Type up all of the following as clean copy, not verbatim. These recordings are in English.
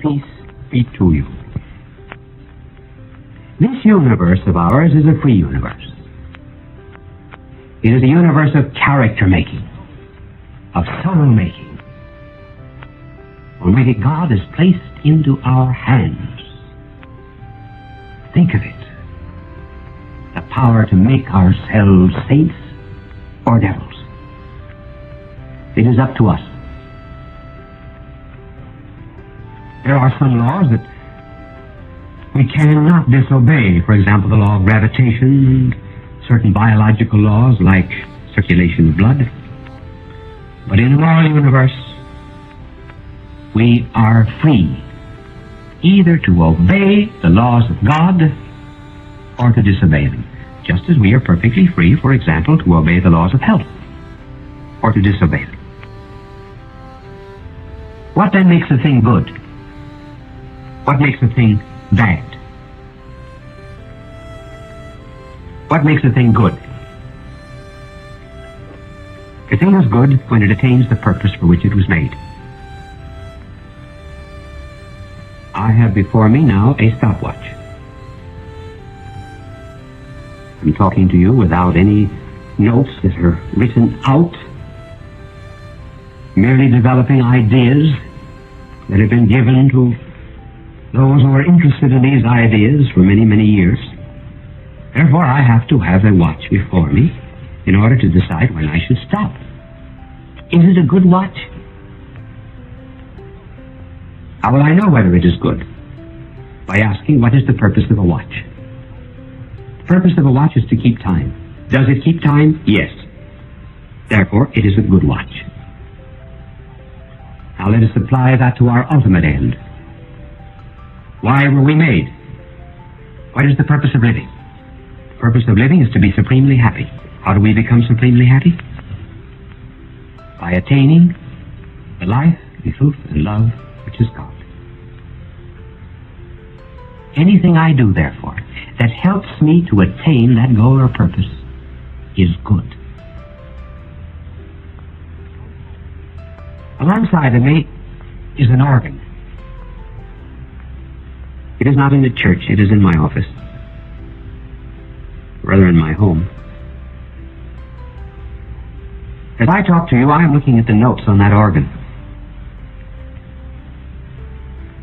Peace be to you. This universe of ours is a free universe. It is a universe of character making, of soul making. Almighty God has placed into our hands, think of it, the power to make ourselves saints or devils. It is up to us. There are some laws that we cannot disobey. For example, the law of gravitation and certain biological laws like circulation of blood. But in a moral universe, we are free either to obey the laws of God or to disobey them, just as we are perfectly free, for example, to obey the laws of health or to disobey them. What then makes a thing good? What makes a thing bad? What makes a thing good? A thing is good when it attains the purpose for which it was made. I have before me now a stopwatch. I'm talking to you without any notes that are written out, merely developing ideas that have been given to those who are interested in these ideas for many, many years. Therefore, I have to have a watch before me in order to decide when I should stop. Is it a good watch? How will I know whether it is good? By asking, what is the purpose of a watch? The purpose of a watch is to keep time. Does it keep time? Yes. Therefore, it is a good watch. Now let us apply that to our ultimate end. Why were we made? What is the purpose of living? The purpose of living is to be supremely happy. How do we become supremely happy? By attaining the life and truth and love which is God. Anything I do, therefore, that helps me to attain that goal or purpose is good. Alongside of me is an organ. It is not in the church, it is in my office. Rather in my home. As I talk to you, I am looking at the notes on that organ.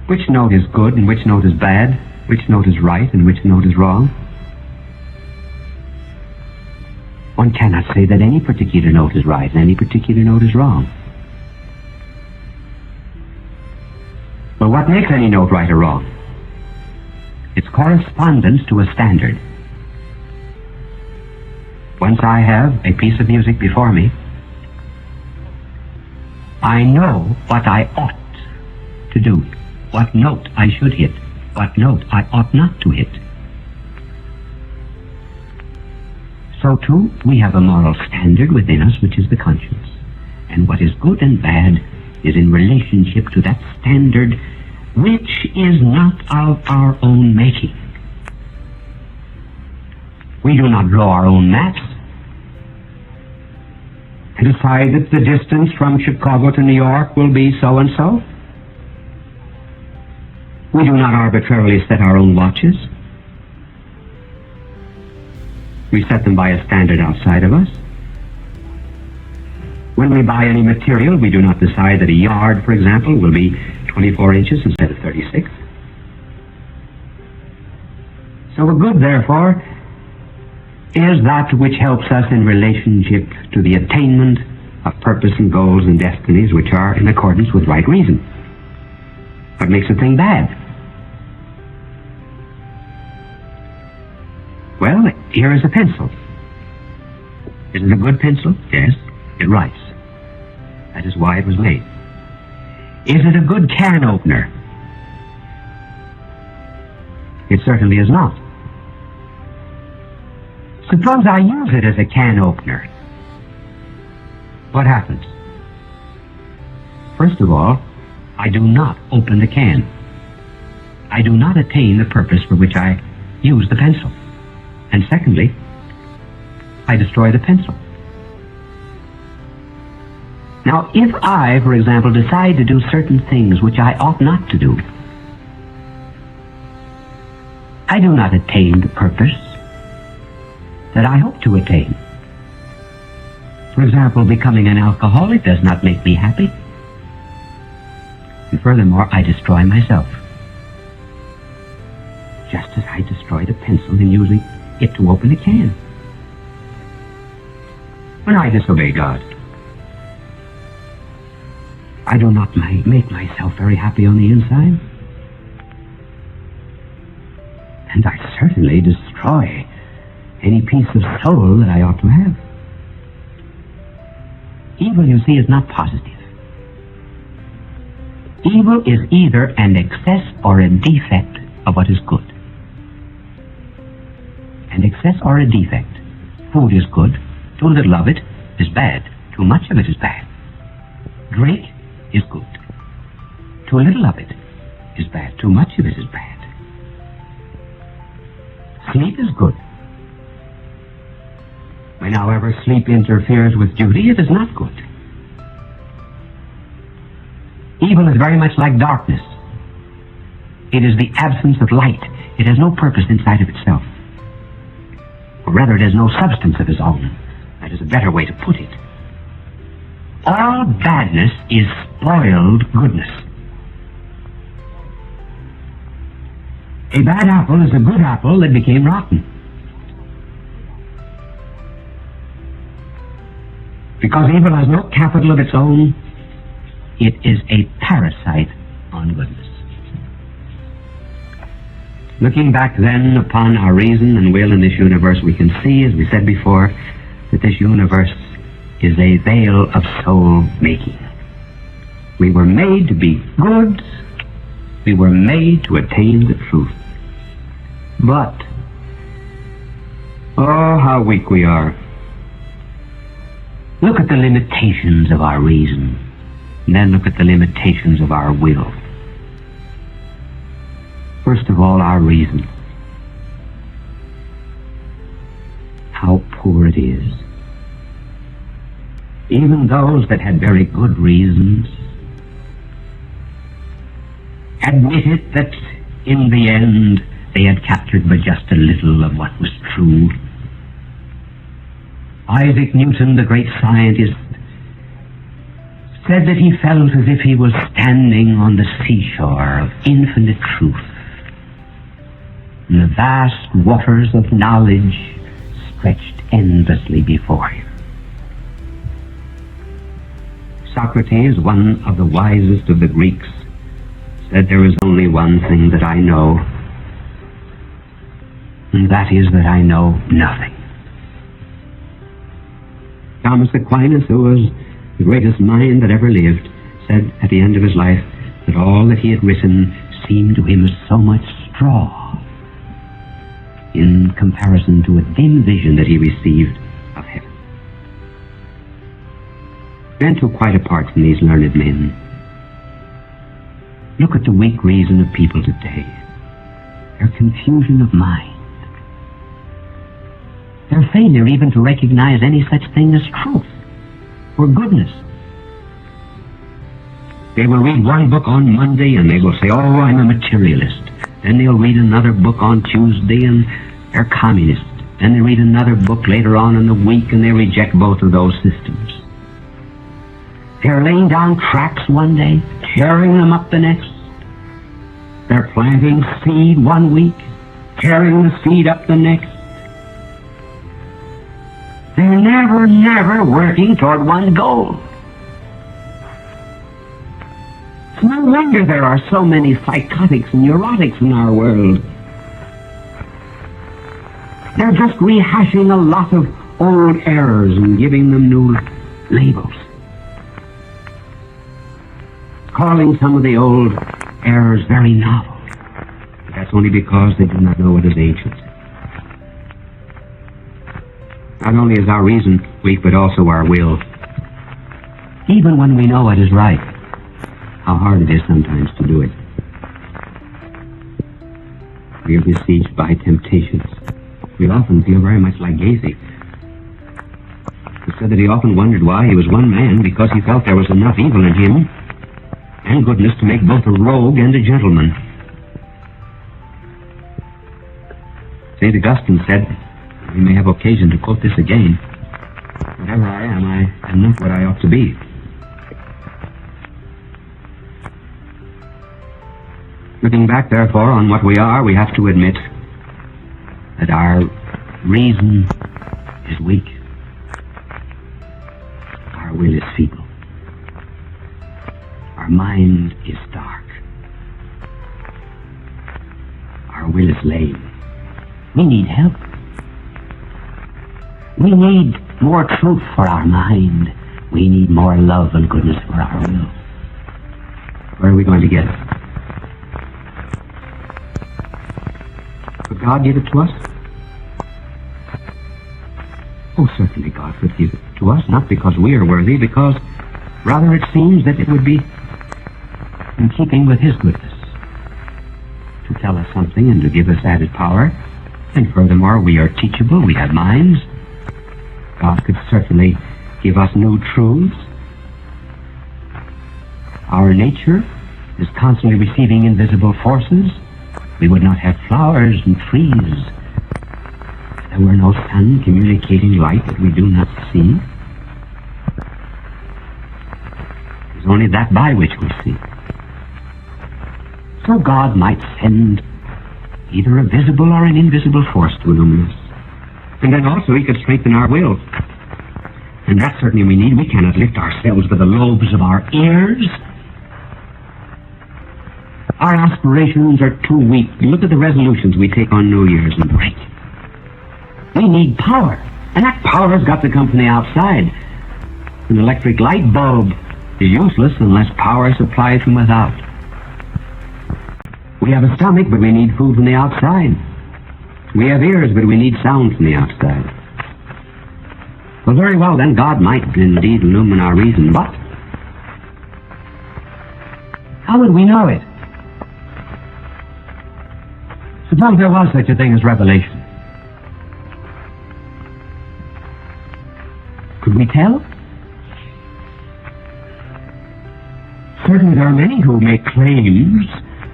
Which note is good and which note is bad? Which note is right and which note is wrong? One cannot say that any particular note is right and any particular note is wrong. But what makes any note right or wrong? Its correspondence to a standard. Once I have a piece of music before me, I know what I ought to do, what note I should hit, what note I ought not to hit. So too, we have a moral standard within us, which is the conscience. And what is good and bad is in relationship to that standard, which is not of our own making. We do not draw our own maps and decide that the distance from Chicago to New York will be so and so. We do not arbitrarily set our own watches. We set them by a standard outside of us. When we buy any material, we do not decide that a yard, for example, will be 24 inches instead of 36. So the good, therefore, is that which helps us in relationship to the attainment of purpose and goals and destinies which are in accordance with right reason. What makes a thing bad? Well, here is a pencil. Is it a good pencil? Yes, it writes. That is why it was made. Is it a good can opener? It certainly is not. Suppose I use it as a can opener. What happens? First of all, I do not open the can. I do not attain the purpose for which I use the pencil. And secondly, I destroy the pencil. Now, if I, for example, decide to do certain things which I ought not to do, I do not attain the purpose that I hope to attain. For example, becoming an alcoholic does not make me happy. And furthermore, I destroy myself. Just as I destroy the pencil in using it to open a can. When I disobey God, I do not make myself very happy on the inside. And I certainly destroy any piece of soul that I ought to have. Evil, you see, is not positive. Evil is either an excess or a defect of what is good. An excess or a defect. Food is good. Too little of it is bad. Too much of it is bad. Drink is good. Too little of it is bad. Too much of it is bad. Sleep is good. When, however, sleep interferes with duty, it is not good. Evil is very much like darkness. It is the absence of light. It has no purpose inside of itself. Or rather, it has no substance of its own. That is a better way to put it. All badness is spoiled goodness. A bad apple is a good apple that became rotten. Because evil has no capital of its own, it is a parasite on goodness. Looking back then upon our reason and will in this universe, we can see, as we said before, that this universe is a veil of soul making. We were made to be good. We were made to attain the truth. But, oh, how weak we are. Look at the limitations of our reason, and then look at the limitations of our will. First of all, our reason. How poor it is. Even those that had very good reasons admitted that in the end they had captured but just a little of what was true. Isaac Newton, the great scientist, said that he felt as if he was standing on the seashore of infinite truth. And the vast waters of knowledge stretched endlessly before him. Socrates, one of the wisest of the Greeks, said there is only one thing that I know, and that is that I know nothing. Thomas Aquinas, who was the greatest mind that ever lived, said at the end of his life that all that he had written seemed to him as so much straw in comparison to a dim vision that he received of heaven. And so quite apart from these learned men, look at the weak reason of people today, their confusion of mind, their failure even to recognize any such thing as truth or goodness. They will read one book on Monday and they will say, oh, I'm a materialist. Then they'll read another book on Tuesday and they're communist. Then they read another book later on in the week and they reject both of those systems. They're laying down tracts one day, tearing them up the next. They're planting seed one week, tearing the seed up the next. They're never working toward one goal. It's no wonder there are so many psychotics and neurotics in our world. They're just rehashing a lot of old errors and giving them new labels. Calling some of the old errors very novel. But that's only because they do not know what is ancient. Not only is our reason weak, but also our will. Even when we know what is right, how hard it is sometimes to do it. We are besieged by temptations. We often feel very much like Gacy, who said that he often wondered why he was one man, because he felt there was enough evil in him and goodness to make both a rogue and a gentleman. St. Augustine said, we may have occasion to quote this again, whatever I am not what I ought to be. Looking back, therefore, on what we are, we have to admit that our reason is weak. Our will is feeble. Our mind is dark. Our will is lame. We need help. We need more truth for our mind. We need more love and goodness for our will. Where are we going to get it? Could God give it to us? Oh, certainly God could give it to us, not because we are worthy, because rather it seems that it would be in keeping with His goodness to tell us something and to give us added power. And furthermore, we are teachable, we have minds. God could certainly give us new truths. Our nature is constantly receiving invisible forces. We would not have flowers and trees if there were no sun communicating light that we do not see. It is only that by which we see. So God might send either a visible or an invisible force to illumine us. And then also He could strengthen our will. And that certainly we need. We cannot lift ourselves with the lobes of our ears. Our aspirations are too weak. Look at the resolutions we take on New Year's and break. We need power. And that power has got to come from the outside. An electric light bulb is useless unless power is supplied from without. We have a stomach, but we need food from the outside. We have ears, but we need sound from the outside. Well, very well, then God might indeed illumine our reason, but how would we know it? Suppose there was such a thing as revelation. Could we tell? Certainly there are many who make claims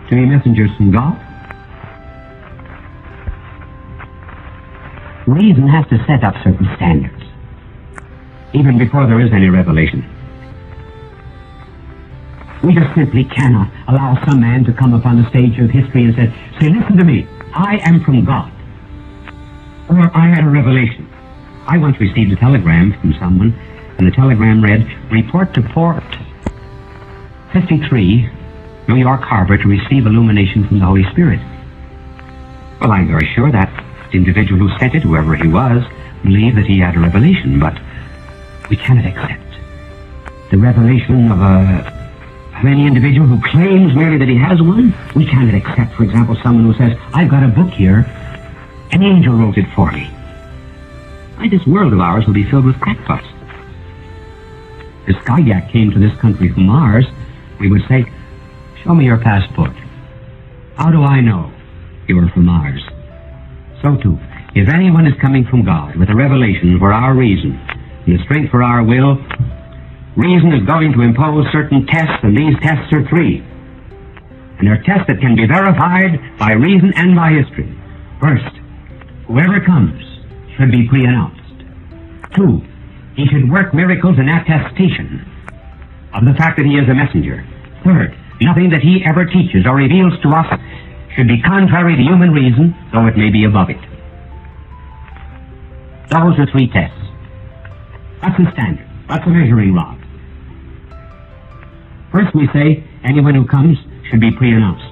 to be messengers from God. Reason has to set up certain standards, even before there is any revelation. We just simply cannot allow some man to come upon the stage of history and say, listen to me, I am from God. Or I had a revelation. I once received a telegram from someone, and the telegram read, report to Port 53, New York Harbor, to receive illumination from the Holy Spirit. Well, I'm very sure that individual who sent it, whoever he was, believed that he had a revelation, but we cannot accept the revelation of any individual who claims merely that he has one. We cannot accept, for example, someone who says, I've got a book here, an angel wrote it for me. Why, this world of ours will be filled with crackpots. If Skyak came to this country from Mars, we would say, show me your passport. How do I know you are from Mars? So too, if anyone is coming from God with a revelation for our reason and the strength for our will, reason is going to impose certain tests, and these tests are three. And they're tests that can be verified by reason and by history. First, whoever comes should be pre-announced. Two, he should work miracles in attestation of the fact that he is a messenger. Third, nothing that he ever teaches or reveals to us should be contrary to human reason, though it may be above it. Those are three tests. That's the standard. That's the measuring rod. First we say, anyone who comes should be pre-announced.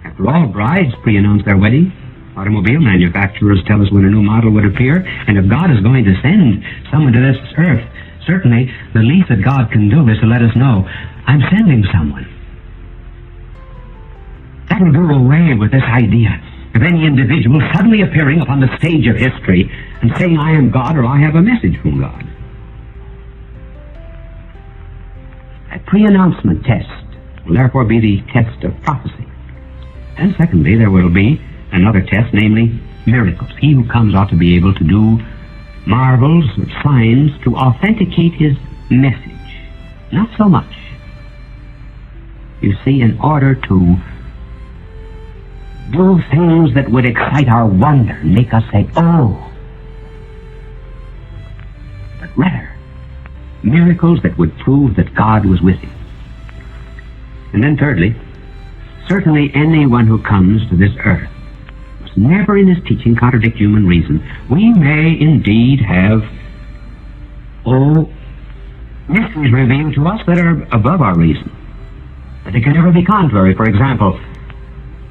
After all, brides pre-announce their wedding. Automobile manufacturers tell us when a new model would appear, and if God is going to send someone to this earth, certainly the least that God can do is to let us know, I'm sending someone. That will do away with this idea of any individual suddenly appearing upon the stage of history and saying, I am God, or I have a message from God. A pre-announcement test will therefore be the test of prophecy. And secondly, there will be another test, namely miracles. He who comes ought to be able to do marvels or signs to authenticate his message. Not so much. You see, in order to do things that would excite our wonder and make us say, oh. But rather, miracles that would prove that God was with him. And then thirdly, certainly anyone who comes to this earth must never in his teaching contradict human reason. We may indeed have, mysteries revealed to us that are above our reason. But they can never be contrary. For example,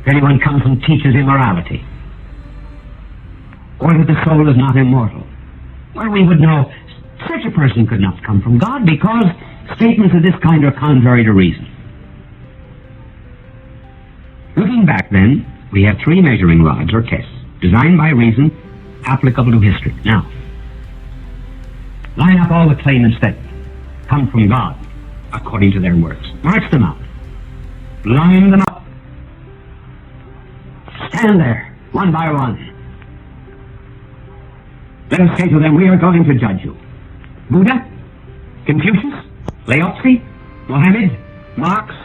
if anyone comes and teaches immorality, or that the soul is not immortal, well, we would know such a person could not come from God, because statements of this kind are contrary to reason. Looking back, then, we have three measuring rods or tests, designed by reason, applicable to history. Now, line up all the claimants that come from God according to their works. March them out. Line them up. Stand there, one by one. Let us say to them, we are going to judge you. Buddha, Confucius, Laozi, Mohammed, Marx,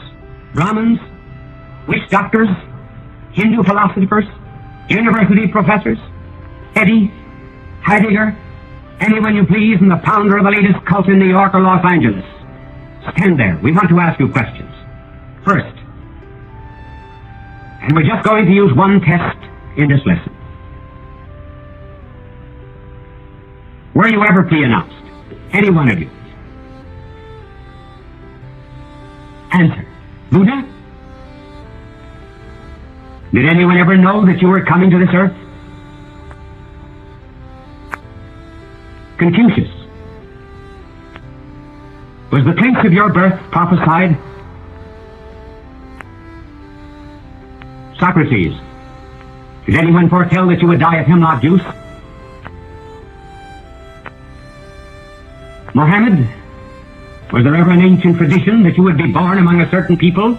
Brahmins, witch doctors, Hindu philosophers, university professors, Eddy, Heidegger, anyone you please, and the founder of the latest cult in New York or Los Angeles. Stand there. We want to ask you questions. First, and we're just going to use one test in this lesson. Were you ever pre-announced? Any one of you? Answer. Buddha? Did anyone ever know that you were coming to this earth? Confucius. Was the place of your birth prophesied? Socrates. Did anyone foretell that you would die of hemlock juice? Mohammed. Was there ever an ancient tradition that you would be born among a certain people?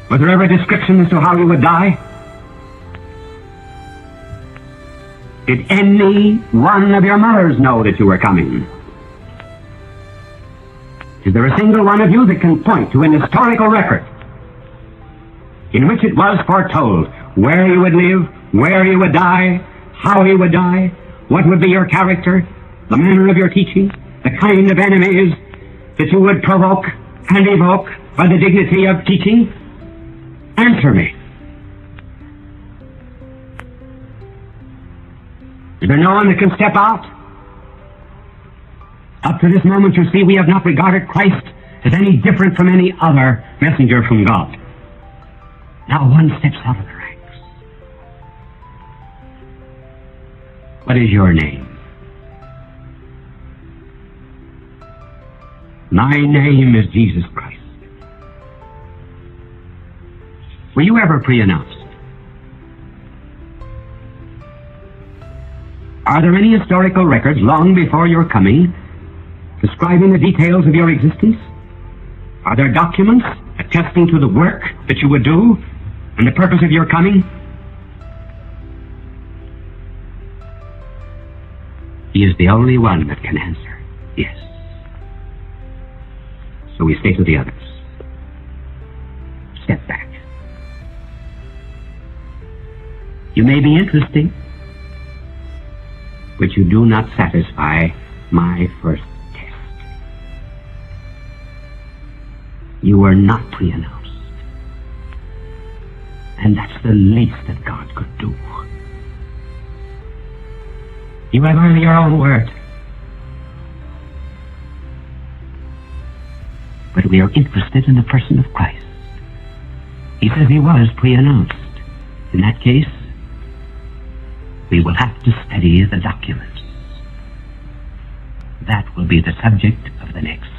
Was there ever a description as to how you would die? Did any one of your mothers know that you were coming? Is there a single one of you that can point to an historical record in which it was foretold where you would live, where you would die, how you would die, what would be your character, the manner of your teaching, the kind of enemies that you would provoke and evoke by the dignity of teaching? Answer me. Is there no one that can step out? Up to this moment, you see, we have not regarded Christ as any different from any other messenger from God. Now one steps out of the ranks. What is your name? My name is Jesus Christ. Were you ever pre-announced? Are there any historical records long before your coming describing the details of your existence? Are there documents attesting to the work that you would do and the purpose of your coming? He is the only one that can answer yes. So we say to the others, step back. You may be interesting, but you do not satisfy my first test. You were not pre-announced. And that's the least that God could do. You have only your own word. But we are interested in the person of Christ. He says he was pre-announced. In that case, we will have to study the documents. That will be the subject of the next